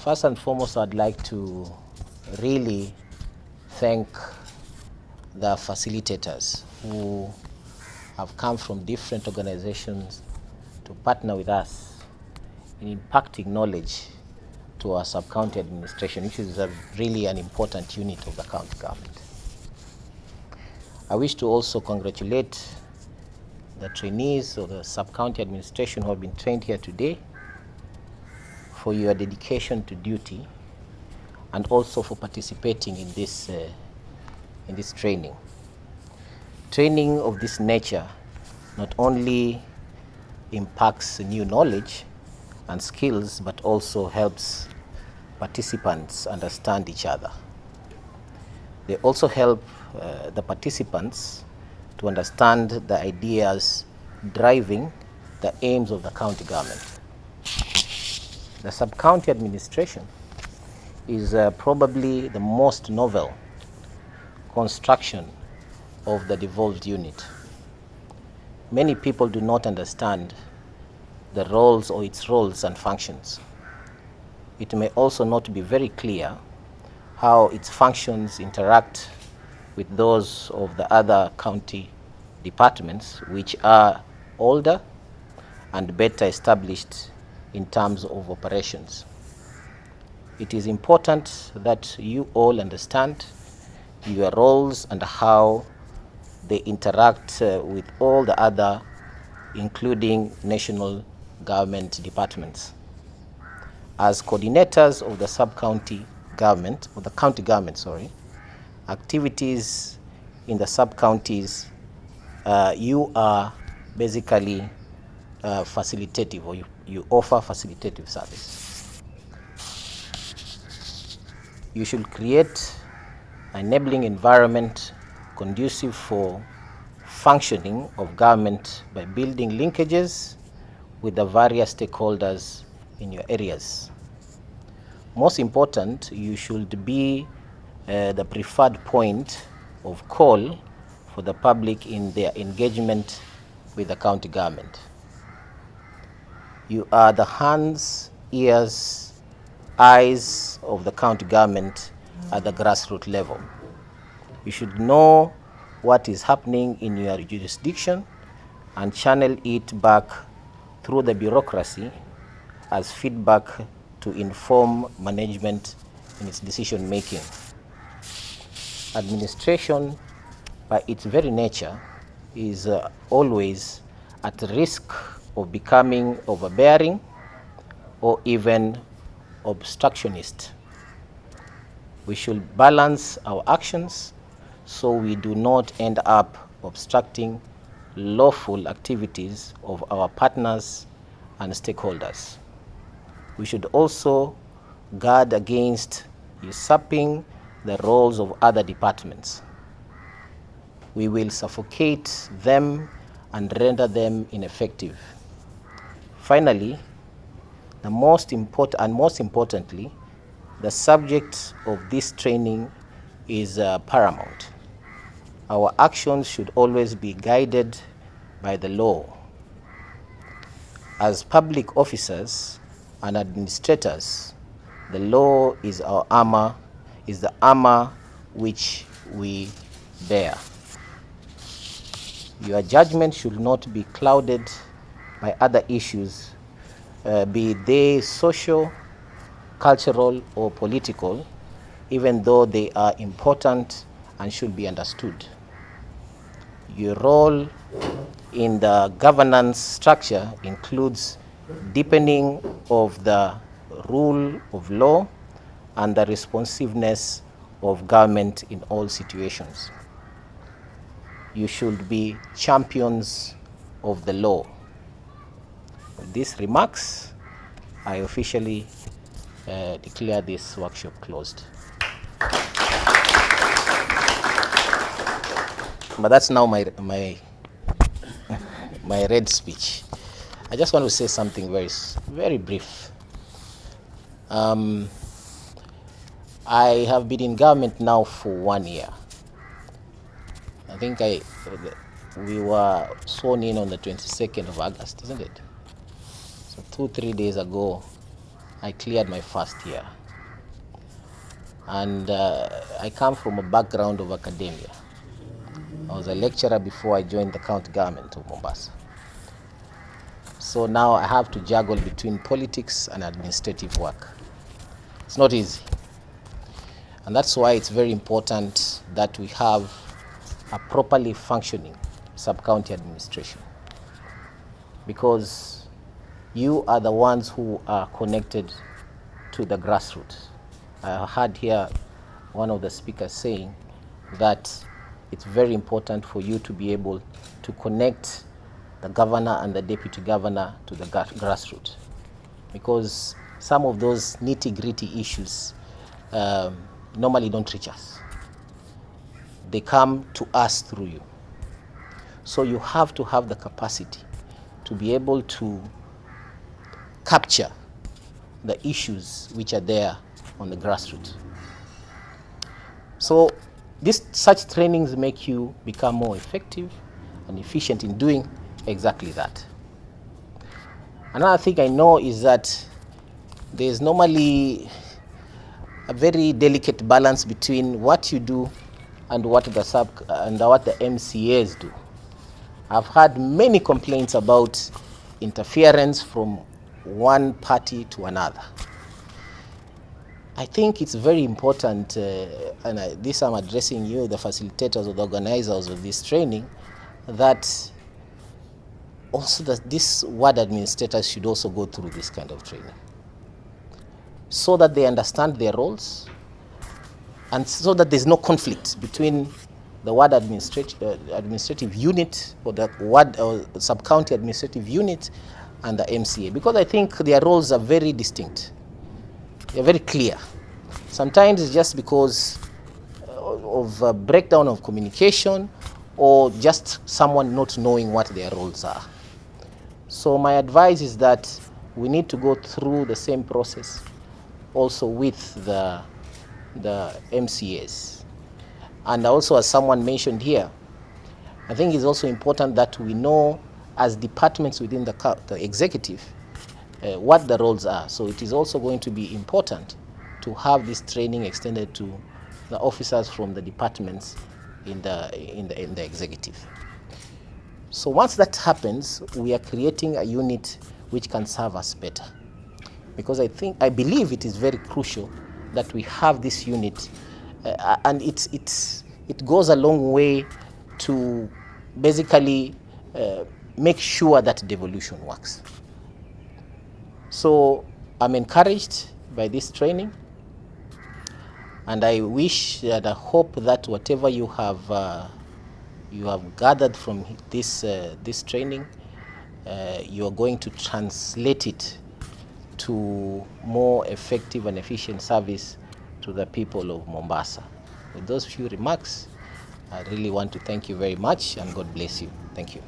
First and foremost, I'd like to really thank the facilitators who have come from different organizations to partner with us in impacting knowledge to our sub-county administration, which is really an important unit of the county government. I wish to also congratulate the trainees of the sub-county administration who have been trained here today for your dedication to duty and also for participating in this training. Training of this nature not only impacts new knowledge and skills, but also helps participants understand each other. They also help the participants to understand the ideas driving the aims of the county government. The sub-county administration is probably the most novel construction of the devolved unit. Many people do not understand the roles or its roles and functions. It may also not be very clear how its functions interact with those of the other county departments, which are older and better established in terms of operations. It is important that you all understand your roles and how they interact with all the other, including national government departments. As coordinators of the sub-county government, or the county government, sorry, activities in the sub-counties, you are basically facilitative, or you offer facilitative service. You should create an enabling environment conducive for functioning of government by building linkages with the various stakeholders in your areas. Most important, you should be the preferred point of call for the public in their engagement with the county government. You are the hands, ears, eyes of the county government at the grassroots level. You should know what is happening in your jurisdiction and channel it back through the bureaucracy as feedback to inform management in its decision making. Administration, by its very nature, is always at risk of becoming overbearing or even obstructionist. We should balance our actions so we do not end up obstructing lawful activities of our partners and stakeholders. We should also guard against usurping the roles of other departments. We will suffocate them and render them ineffective. Finally, most importantly, the subject of this training is paramount. Our actions should always be guided by the law. As public officers and administrators, the law is our armor, is the armor which we bear. Your judgment should not be clouded by other issues, be they social, cultural, or political, even though they are important and should be understood. Your role in the governance structure includes deepening of the rule of law and the responsiveness of government in all situations. You should be champions of the law. With these remarks, I officially declare this workshop closed. But that's now my red speech. I just want to say something very brief. I have been in government now for 1 year. I think we were sworn in on the 22nd of August, isn't it? So 2-3 days ago, I cleared my first year. And I come from a background of academia. I was a lecturer before I joined the county government of Mombasa. So now I have to juggle between politics and administrative work. It's not easy. And that's why it's very important that we have a properly functioning sub-county administration. Because you are the ones who are connected to the grassroots. I heard here one of the speakers saying that it's very important for you to be able to connect the governor and the deputy governor to the grassroots, because some of those nitty-gritty issues normally don't reach us. They come to us through you. So you have to have the capacity to be able to capture the issues which are there on the grassroots. So such trainings make you become more effective and efficient in doing exactly that. Another thing I know is that there's normally a very delicate balance between what you do and what the MCAs do. I've had many complaints about interference from one party to another. I think it's very important, and this I'm addressing you, the facilitators or the organizers of this training, that also these ward administrators should also go through this kind of training, so that they understand their roles and so that there's no conflict between the ward administrative unit or the ward or sub-county administrative unit and the MCA, because I think their roles are very distinct. They're very clear. Sometimes it's just because of a breakdown of communication or just someone not knowing what their roles are. So my advice is that we need to go through the same process also with the MCAs. And also, as someone mentioned here, I think it's also important that we know as departments within the executive what the roles are. So it is also going to be important to have this training extended to the officers from the departments in the executive. So once that happens, we are creating a unit which can serve us better. Because I believe it is very crucial that we have this unit, and it goes a long way to basically make sure that devolution works. So I'm encouraged by this training, and I wish and I hope that whatever you have gathered from this training, you are going to translate it to more effective and efficient service to the people of Mombasa. With those few remarks, I really want to thank you very much, and God bless you. Thank you.